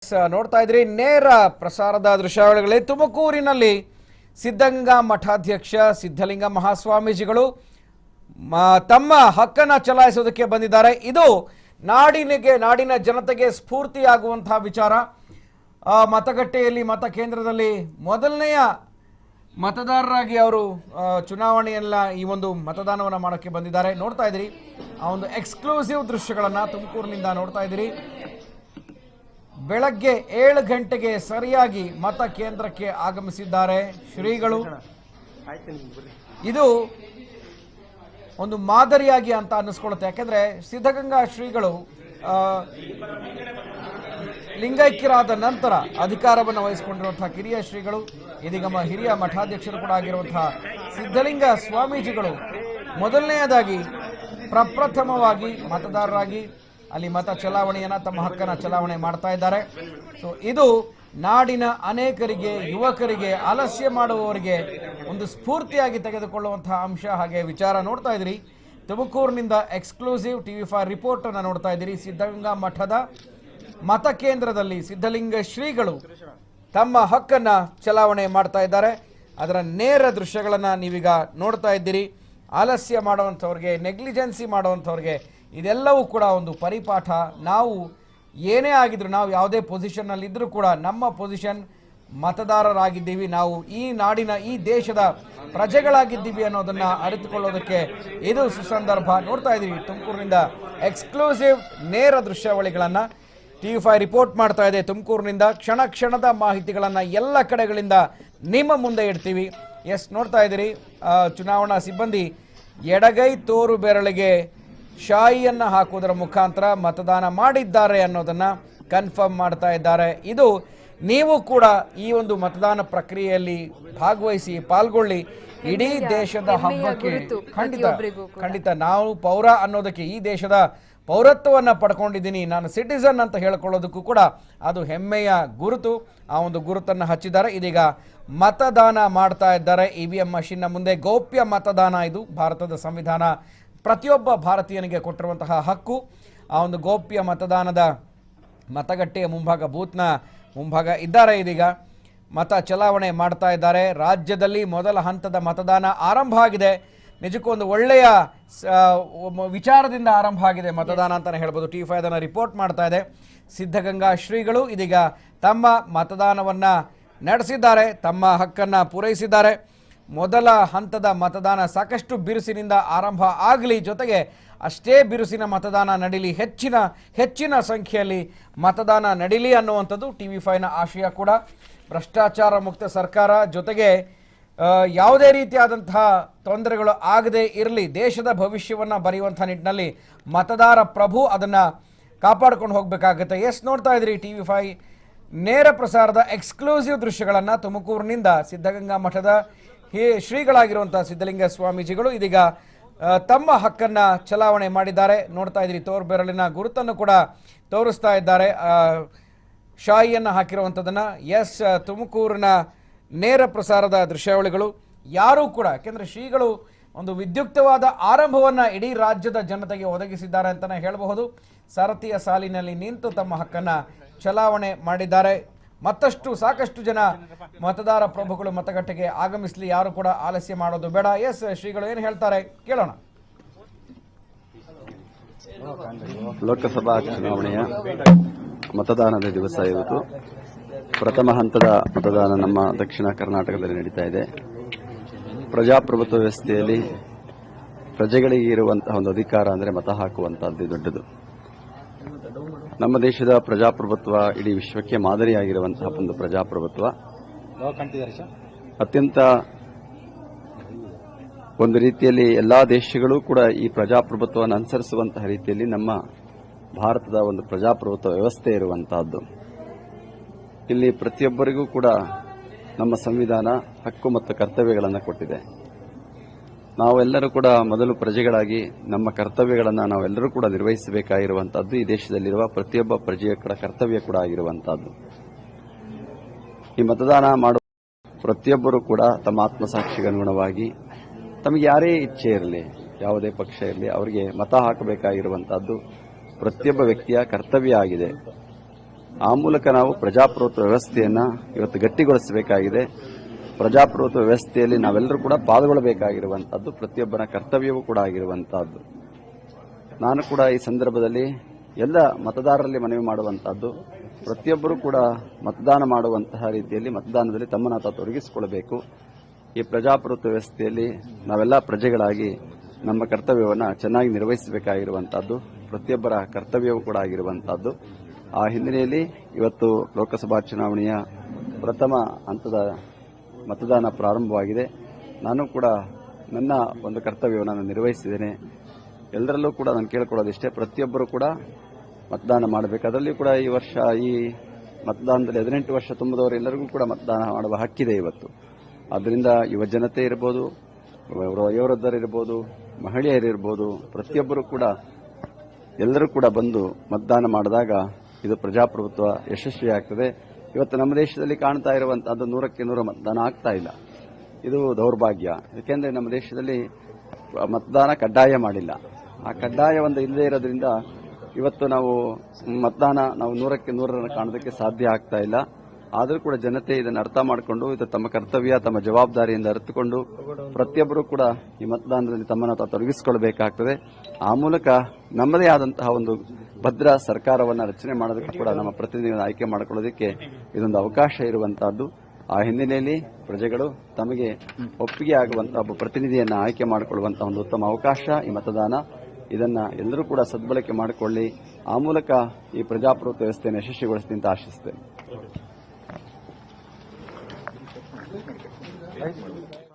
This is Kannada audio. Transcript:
ನೋಡ್ತಾ ಇದ್ರಿ ನೇರ ಪ್ರಸಾರದ ದೃಶ್ಯಾವಳಿಗಳಲ್ಲಿ ತುಮಕೂರಿನಲ್ಲಿ ಸಿದ್ಧಗಂಗಾ ಮಠಾಧ್ಯಕ್ಷ ಸಿದ್ಧಲಿಂಗ ಮಹಾಸ್ವಾಮೀಜಿಗಳು ತಮ್ಮ ಹಕ್ಕನ್ನು ಚಲಾಯಿಸೋದಕ್ಕೆ ಬಂದಿದ್ದಾರೆ. ಇದು ನಾಡಿನ ಜನತೆಗೆ ಸ್ಫೂರ್ತಿಯಾಗುವಂತಹ ವಿಚಾರ. ಮತಗಟ್ಟೆಯಲ್ಲಿ ಮತಕೇಂದ್ರದಲ್ಲಿ ಮೊದಲನೆಯ ಮತದಾರರಾಗಿ ಅವರು ಚುನಾವಣೆಯಲ್ಲ ಈ ಒಂದು ಮತದಾನವನ್ನು ಮಾಡೋಕ್ಕೆ ಬಂದಿದ್ದಾರೆ. ನೋಡ್ತಾ ಇದ್ದೀರಿ ಆ ಒಂದು ಎಕ್ಸ್ಕ್ಲೂಸಿವ್ ದೃಶ್ಯಗಳನ್ನು ತುಮಕೂರಿನಿಂದ ನೋಡ್ತಾ ಇದ್ದೀರಿ. ಬೆಳಗ್ಗೆ 7 ಗಂಟೆಗೆ ಸರಿಯಾಗಿ ಮತಕೇಂದ್ರಕ್ಕೆ ಆಗಮಿಸಿದ್ದಾರೆ ಶ್ರೀಗಳು. ಇದು ಒಂದು ಮಾದರಿಯಾಗಿ ಅಂತ ಅನ್ನಿಸ್ಕೊಳ್ಳುತ್ತೆ. ಯಾಕೆಂದ್ರೆ ಸಿದ್ಧಗಂಗಾ ಶ್ರೀಗಳು ಲಿಂಗೈಕ್ಯರಾದ ನಂತರ ಅಧಿಕಾರವನ್ನು ವಹಿಸಿಕೊಂಡಿರುವಂತಹ ಕಿರಿಯ ಶ್ರೀಗಳು, ಇದೀಗ ಹಿರಿಯ ಮಠಾಧ್ಯಕ್ಷರು ಕೂಡ ಆಗಿರುವಂತಹ ಸಿದ್ಧಲಿಂಗ ಸ್ವಾಮೀಜಿಗಳು ಮೊದಲನೆಯದಾಗಿ ಪ್ರಪ್ರಥಮವಾಗಿ ಮತದಾರರಾಗಿ ಅಲ್ಲಿ ಮತ ಚಲಾವಣೆಯನ್ನ ತಮ್ಮ ಹಕ್ಕನ್ನು ಚಲಾವಣೆ ಮಾಡ್ತಾ ಇದ್ದಾರೆ. ಸೊ ಇದು ನಾಡಿನ ಅನೇಕರಿಗೆ, ಯುವಕರಿಗೆ, ಆಲಸ್ಯ ಮಾಡುವವರಿಗೆ ಒಂದು ಸ್ಫೂರ್ತಿಯಾಗಿ ತೆಗೆದುಕೊಳ್ಳುವಂತಹ ಅಂಶ ಹಾಗೆ ವಿಚಾರ. ನೋಡ್ತಾ ಇದ್ದೀರಿ ತುಮಕೂರಿನಿಂದ ಎಕ್ಸ್ಕ್ಲೂಸಿವ್ TV5 ರಿಪೋರ್ಟ್ ಅನ್ನು ನೋಡ್ತಾ ಇದ್ದೀರಿ. ಸಿದ್ಧಗಂಗಾ ಮಠದ ಮತಕೇಂದ್ರದಲ್ಲಿ ಸಿದ್ಧಲಿಂಗ ಶ್ರೀಗಳು ತಮ್ಮ ಹಕ್ಕನ್ನು ಚಲಾವಣೆ ಮಾಡ್ತಾ ಇದ್ದಾರೆ. ಅದರ ನೇರ ದೃಶ್ಯಗಳನ್ನು ನೀವೀಗ ನೋಡ್ತಾ ಇದ್ದೀರಿ. ಆಲಸ್ಯ ಮಾಡುವಂಥವ್ರಿಗೆ, ನೆಗ್ಲಿಜೆನ್ಸಿ ಮಾಡುವಂಥವ್ರಿಗೆ ಇದೆಲ್ಲವೂ ಕೂಡ ಒಂದು ಪರಿಪಾಠ. ನಾವು ಏನೇ ಆಗಿದ್ರು, ನಾವು ಯಾವುದೇ ಪೊಸಿಷನ್ನಲ್ಲಿದ್ದರೂ ಕೂಡ ನಮ್ಮ ಪೊಸಿಷನ್ ಮತದಾರರಾಗಿದ್ದೀವಿ, ನಾವು ಈ ನಾಡಿನ ಈ ದೇಶದ ಪ್ರಜೆಗಳಾಗಿದ್ದೀವಿ ಅನ್ನೋದನ್ನು ಅರಿತುಕೊಳ್ಳೋದಕ್ಕೆ ಇದು ಸುಸಂದರ್ಭ. ನೋಡ್ತಾ ಇದ್ದೀವಿ ತುಮಕೂರಿನಿಂದ ಎಕ್ಸ್ಕ್ಲೂಸಿವ್ ನೇರ ದೃಶ್ಯಾವಳಿಗಳನ್ನು TV5 ರಿಪೋರ್ಟ್ ಮಾಡ್ತಾ ಇದೆ. ತುಮಕೂರಿನಿಂದ ಕ್ಷಣ ಕ್ಷಣದ ಮಾಹಿತಿಗಳನ್ನು ಎಲ್ಲ ಕಡೆಗಳಿಂದ ನಿಮ್ಮ ಮುಂದೆ ಇಡ್ತೀವಿ. ನೋಡ್ತಾ ಇದ್ದೀರಿ ಚುನಾವಣಾ ಸಿಬ್ಬಂದಿ ಎಡಗೈ ತೋರು ಬೆರಳಿಗೆ ಶಾಯಿಯನ್ನು ಹಾಕುವುದರ ಮುಖಾಂತರ ಮತದಾನ ಮಾಡಿದ್ದಾರೆ ಅನ್ನೋದನ್ನು ಕನ್ಫರ್ಮ್ ಮಾಡ್ತಾ ಇದ್ದಾರೆ. ಇದು ನೀವು ಕೂಡ ಈ ಒಂದು ಮತದಾನ ಪ್ರಕ್ರಿಯೆಯಲ್ಲಿ ಭಾಗವಹಿಸಿ, ಪಾಲ್ಗೊಳ್ಳಿ. ಇಡೀ ದೇಶದ ಹಬ್ಬಕ್ಕೆ ಖಂಡಿತ ನಾವು ಪೌರ ಅನ್ನೋದಕ್ಕೆ, ಈ ದೇಶದ ಪೌರತ್ವವನ್ನು ಪಡ್ಕೊಂಡಿದ್ದೀನಿ, ನಾನು ಸಿಟಿಸನ್ ಅಂತ ಹೇಳ್ಕೊಳ್ಳೋದಕ್ಕೂ ಕೂಡ ಅದು ಹೆಮ್ಮೆಯ ಗುರುತು. ಆ ಒಂದು ಗುರುತನ್ನು ಹಚ್ಚಿದ್ದಾರೆ. ಇದೀಗ ಮತದಾನ ಮಾಡ್ತಾ ಇದ್ದಾರೆ. EVM ಮಷಿನ್ನ ಮುಂದೆ ಗೌಪ್ಯ ಮತದಾನ. ಇದು ಭಾರತದ ಸಂವಿಧಾನ ಪ್ರತಿಯೊಬ್ಬ ಭಾರತೀಯನಿಗೆ ಕೊಟ್ಟಿರುವಂತಹ ಹಕ್ಕು. ಆ ಒಂದು ಗೌಪ್ಯ ಮತದಾನದ ಮತಗಟ್ಟೆಯ ಮುಂಭಾಗ, ಬೂತ್ನ ಮುಂಭಾಗ ಇದ್ದಾರೆ. ಇದೀಗ ಮತ ಚಲಾವಣೆ ಮಾಡ್ತಾ ಇದ್ದಾರೆ. ರಾಜ್ಯದಲ್ಲಿ ಮೊದಲ ಹಂತದ ಮತದಾನ ಆರಂಭ ಆಗಿದೆ. ನಿಜಕ್ಕೂ ಒಂದು ಒಳ್ಳೆಯ ವಿಚಾರದಿಂದ ಆರಂಭ ಆಗಿದೆ ಮತದಾನ ಅಂತಲೇ ಹೇಳ್ಬೋದು. TV5 ಅದನ್ನು ರಿಪೋರ್ಟ್ ಮಾಡ್ತಾ ಇದೆ. ಸಿದ್ಧಗಂಗಾ ಶ್ರೀಗಳು ಇದೀಗ ತಮ್ಮ ಮತದಾನವನ್ನು ನಡೆಸಿದ್ದಾರೆ, ತಮ್ಮ ಹಕ್ಕನ್ನು ಪೂರೈಸಿದ್ದಾರೆ. ಮೊದಲ ಹಂತದ ಮತದಾನ ಸಾಕಷ್ಟು ಬಿರುಸಿನಿಂದ ಆರಂಭ ಆಗಲಿ, ಜೊತೆಗೆ ಅಷ್ಟೇ ಬಿರುಸಿನ ಮತದಾನ ನಡೀಲಿ, ಹೆಚ್ಚಿನ ಸಂಖ್ಯೆಯಲ್ಲಿ ಮತದಾನ ನಡೀಲಿ ಅನ್ನುವಂಥದ್ದು TV5ನ ಆಶಯ ಕೂಡ. ಭ್ರಷ್ಟಾಚಾರ ಮುಕ್ತ ಸರ್ಕಾರ, ಜೊತೆಗೆ ಯಾವುದೇ ರೀತಿಯಾದಂತಹ ತೊಂದರೆಗಳು ಆಗದೇ ಇರಲಿ, ದೇಶದ ಭವಿಷ್ಯವನ್ನು ಬರೆಯುವಂಥ ನಿಟ್ಟಿನಲ್ಲಿ ಮತದಾರ ಪ್ರಭು ಅದನ್ನು ಕಾಪಾಡ್ಕೊಂಡು ಹೋಗಬೇಕಾಗುತ್ತೆ. ನೋಡ್ತಾ ಇದ್ರಿ TV5 ನೇರ ಪ್ರಸಾರದ ಎಕ್ಸ್ಕ್ಲೂಸಿವ್ ದೃಶ್ಯಗಳನ್ನು ತುಮಕೂರಿನಿಂದ ಸಿದ್ಧಗಂಗಾ ಮಠದ ಶ್ರೀಗಳಾಗಿರುವಂಥ ಸಿದ್ಧಲಿಂಗ ಸ್ವಾಮೀಜಿಗಳು ಇದೀಗ ತಮ್ಮ ಹಕ್ಕನ್ನು ಚಲಾವಣೆ ಮಾಡಿದ್ದಾರೆ. ನೋಡ್ತಾ ಇದ್ರಿ ತೋರು ಬೆರಳಿನ ಗುರುತನ್ನು ಕೂಡ ತೋರಿಸ್ತಾ ಇದ್ದಾರೆ, ಶಾಯಿಯನ್ನು ಹಾಕಿರುವಂಥದ್ದನ್ನು. ತುಮಕೂರಿನ ನೇರ ಪ್ರಸಾರದ ದೃಶ್ಯಾವಳಿಗಳು. ಯಾರೂ ಕೂಡ, ಯಾಕೆಂದರೆ ಶ್ರೀಗಳು ಒಂದು ವಿದ್ಯುಕ್ತವಾದ ಆರಂಭವನ್ನು ಇಡೀ ರಾಜ್ಯದ ಜನತೆಗೆ ಒದಗಿಸಿದ್ದಾರೆ ಅಂತಲೇ ಹೇಳಬಹುದು. ಸಾರಥಿಯ ಸಾಲಿನಲ್ಲಿ ನಿಂತು ತಮ್ಮ ಹಕ್ಕನ್ನು ಚಲಾವಣೆ ಮಾಡಿದ್ದಾರೆ. ಸಾಕಷ್ಟು ಜನ ಮತದಾರ ಪ್ರಭುಗಳು ಮತಗಟ್ಟೆಗೆ ಆಗಮಿಸಲಿ, ಯಾರು ಕೂಡ ಆಲಸ್ಯ ಮಾಡೋದು ಬೇಡ. ಶ್ರೀಗಳು ಏನು ಹೇಳ್ತಾರೆ ಕೇಳೋಣ. ಲೋಕಸಭಾ ಚುನಾವಣೆಯ ಮತದಾನದ ದಿವಸ ಇವತ್ತು ಪ್ರಥಮ ಹಂತದ ಮತದಾನ ನಮ್ಮ ದಕ್ಷಿಣ ಕರ್ನಾಟಕದಲ್ಲಿ ನಡೀತಾ ಇದೆ. ಪ್ರಜಾಪ್ರಭುತ್ವ ವ್ಯವಸ್ಥೆಯಲ್ಲಿ ಪ್ರಜೆಗಳಿಗೆ ಇರುವಂತಹ ಒಂದು ಅಧಿಕಾರ ಅಂದರೆ ಮತ ಹಾಕುವಂತಹದ್ದು ದೊಡ್ಡದು. ನಮ್ಮ ದೇಶದ ಪ್ರಜಾಪ್ರಭುತ್ವ ಇಡೀ ವಿಶ್ವಕ್ಕೆ ಮಾದರಿಯಾಗಿರುವಂತಹ ಒಂದು ಪ್ರಜಾಪ್ರಭುತ್ವ. ಅತ್ಯಂತ ಒಂದು ರೀತಿಯಲ್ಲಿ ಎಲ್ಲಾ ದೇಶಗಳು ಕೂಡ ಈ ಪ್ರಜಾಪ್ರಭುತ್ವವನ್ನು ಅನುಸರಿಸುವಂತಹ ರೀತಿಯಲ್ಲಿ ನಮ್ಮ ಭಾರತದ ಒಂದು ಪ್ರಜಾಪ್ರಭುತ್ವ ವ್ಯವಸ್ಥೆ ಇರುವಂತಹದ್ದು. ಇಲ್ಲಿ ಪ್ರತಿಯೊಬ್ಬರಿಗೂ ಕೂಡ ನಮ್ಮ ಸಂವಿಧಾನ ಹಕ್ಕು ಮತ್ತು ಕರ್ತವ್ಯಗಳನ್ನು ಕೊಟ್ಟಿದೆ. ನಾವೆಲ್ಲರೂ ಕೂಡ ಮೊದಲು ಪ್ರಜೆಗಳಾಗಿ ನಮ್ಮ ಕರ್ತವ್ಯಗಳನ್ನು ನಾವೆಲ್ಲರೂ ಕೂಡ ನಿರ್ವಹಿಸಬೇಕಾಗಿರುವಂತಹದ್ದು ಈ ದೇಶದಲ್ಲಿರುವ ಪ್ರತಿಯೊಬ್ಬ ಪ್ರಜೆಯ ಕರ್ತವ್ಯ ಕೂಡ ಆಗಿರುವಂತಹದ್ದು. ಈ ಮತದಾನ ಮಾಡುವ ಪ್ರತಿಯೊಬ್ಬರೂ ಕೂಡ ತಮ್ಮ ಆತ್ಮಸಾಕ್ಷಿಗೆ ಅನುಗುಣವಾಗಿ ತಮಗೆ ಯಾರೇ ಇಚ್ಛೆ ಇರಲಿ, ಯಾವುದೇ ಪಕ್ಷ ಇರಲಿ, ಅವರಿಗೆ ಮತ ಹಾಕಬೇಕಾಗಿರುವಂತಹದ್ದು ಪ್ರತಿಯೊಬ್ಬ ವ್ಯಕ್ತಿಯ ಕರ್ತವ್ಯ ಆಗಿದೆ. ಆ ಮೂಲಕ ನಾವು ಪ್ರಜಾಪ್ರಭುತ್ವ ವ್ಯವಸ್ಥೆಯನ್ನ ಇವತ್ತು ಗಟ್ಟಿಗೊಳಿಸಬೇಕಾಗಿದೆ. ಪ್ರಜಾಪ್ರಭುತ್ವ ವ್ಯವಸ್ಥೆಯಲ್ಲಿ ನಾವೆಲ್ಲರೂ ಕೂಡ ಪಾಲ್ಗೊಳ್ಳಬೇಕಾಗಿರುವಂತಹದ್ದು ಪ್ರತಿಯೊಬ್ಬನ ಕರ್ತವ್ಯವೂ ಕೂಡ ಆಗಿರುವಂತಹದ್ದು. ನಾನು ಕೂಡ ಈ ಸಂದರ್ಭದಲ್ಲಿ ಎಲ್ಲ ಮತದಾರರಲ್ಲಿ ಮನವಿ ಮಾಡುವಂತಹದ್ದು, ಪ್ರತಿಯೊಬ್ಬರೂ ಕೂಡ ಮತದಾನ ಮಾಡುವಂತಹ ರೀತಿಯಲ್ಲಿ ಮತದಾನದಲ್ಲಿ ತಮ್ಮನ್ನು ತಾವು ತೊಡಗಿಸಿಕೊಳ್ಳಬೇಕು. ಈ ಪ್ರಜಾಪ್ರಭುತ್ವ ವ್ಯವಸ್ಥೆಯಲ್ಲಿ ನಾವೆಲ್ಲ ಪ್ರಜೆಗಳಾಗಿ ನಮ್ಮ ಕರ್ತವ್ಯವನ್ನು ಚೆನ್ನಾಗಿ ನಿರ್ವಹಿಸಬೇಕಾಗಿರುವಂತಹದ್ದು ಪ್ರತಿಯೊಬ್ಬರ ಕರ್ತವ್ಯವೂ ಕೂಡ ಆಗಿರುವಂತಹದ್ದು. ಆ ಹಿನ್ನೆಲೆಯಲ್ಲಿ ಇವತ್ತು ಲೋಕಸಭಾ ಚುನಾವಣೆಯ ಪ್ರಥಮ ಹಂತದ ಮತದಾನ ಪ್ರಾರಂಭವಾಗಿದೆ. ನಾನು ಕೂಡ ನನ್ನ ಒಂದು ಕರ್ತವ್ಯವನ್ನು ನಾನು ನಿರ್ವಹಿಸಿದ್ದೇನೆ. ಎಲ್ಲರಲ್ಲೂ ಕೂಡ ನಾನು ಕೇಳಿಕೊಳ್ಳೋದಿಷ್ಟೇ, ಪ್ರತಿಯೊಬ್ಬರು ಕೂಡ ಮತದಾನ ಮಾಡಬೇಕು. ಅದರಲ್ಲಿಯೂ ಕೂಡ ಈ ವರ್ಷ ಈ ಮತದಾನದಲ್ಲಿ 18 ವರ್ಷ ತುಂಬಿದವರೆಲ್ಲರಿಗೂ ಕೂಡ ಮತದಾನ ಮಾಡುವ ಹಕ್ಕಿದೆ ಇವತ್ತು. ಆದ್ದರಿಂದ ಯುವ ಜನತೆ ಇರ್ಬೋದು, ವಯೋವೃದ್ಧರಿರ್ಬೋದು, ಮಹಿಳೆಯರಿರ್ಬೋದು, ಪ್ರತಿಯೊಬ್ಬರು ಕೂಡ ಎಲ್ಲರೂ ಕೂಡ ಬಂದು ಮತದಾನ ಮಾಡಿದಾಗ ಇದು ಪ್ರಜಾಪ್ರಭುತ್ವ ಯಶಸ್ವಿಯಾಗ್ತದೆ. ಇವತ್ತು ನಮ್ಮ ದೇಶದಲ್ಲಿ ಕಾಣ್ತಾ ಇರುವಂತಹದ್ದು 100ಕ್ಕೆ 100 ಮತದಾನ ಆಗ್ತಾ ಇಲ್ಲ. ಇದು ದೌರ್ಭಾಗ್ಯ. ಯಾಕೆಂದ್ರೆ ನಮ್ಮ ದೇಶದಲ್ಲಿ ಮತದಾನ ಕಡ್ಡಾಯ ಮಾಡಿಲ್ಲ. ಆ ಕಡ್ಡಾಯ ಒಂದು ಇಲ್ಲದೆ ಇರೋದ್ರಿಂದ ಇವತ್ತು ನಾವು ಮತದಾನ ನಾವು 100ಕ್ಕೆ 100 ಕಾಣೋದಕ್ಕೆ ಸಾಧ್ಯ ಆಗ್ತಾ ಇಲ್ಲ. ಆದರೂ ಕೂಡ ಜನತೆ ಇದನ್ನು ಅರ್ಥ ಮಾಡಿಕೊಂಡು ಇದು ತಮ್ಮ ಕರ್ತವ್ಯ, ತಮ್ಮ ಜವಾಬ್ದಾರಿಯಿಂದ ಅರಿತುಕೊಂಡು ಪ್ರತಿಯೊಬ್ಬರು ಕೂಡ ಈ ಮತದಾನದಲ್ಲಿ ತಮ್ಮನ್ನು ತಾವು ತೊಡಗಿಸಿಕೊಳ್ಳಬೇಕಾಗ್ತದೆ. ಆ ಮೂಲಕ ನಮ್ಮದೇ ಆದಂತಹ ಒಂದು ಭದ್ರ ಸರ್ಕಾರವನ್ನು ರಚನೆ ಮಾಡೋದಕ್ಕೆ ಕೂಡ ನಮ್ಮ ಪ್ರತಿನಿಧಿಗಳನ್ನು ಆಯ್ಕೆ ಮಾಡಿಕೊಳ್ಳೋದಕ್ಕೆ ಇದೊಂದು ಅವಕಾಶ ಇರುವಂತಹದ್ದು. ಆ ಹಿನ್ನೆಲೆಯಲ್ಲಿ ಪ್ರಜೆಗಳು ತಮಗೆ ಒಪ್ಪಿಗೆ ಆಗುವಂತಹ ಒಬ್ಬ ಪ್ರತಿನಿಧಿಯನ್ನು ಆಯ್ಕೆ ಮಾಡಿಕೊಳ್ಳುವಂತಹ ಒಂದು ಉತ್ತಮ ಅವಕಾಶ ಈ ಮತದಾನ. ಇದನ್ನ ಎಲ್ಲರೂ ಕೂಡ ಸದ್ಬಳಕೆ ಮಾಡಿಕೊಳ್ಳಿ. ಆ ಮೂಲಕ ಈ ಪ್ರಜಾಪ್ರಭುತ್ವ ವ್ಯವಸ್ಥೆಯನ್ನು ಯಶಸ್ವಿಗೊಳಿಸ್ತೀನಿ ಅಂತ ಆಶಿಸುತ್ತೇನೆ.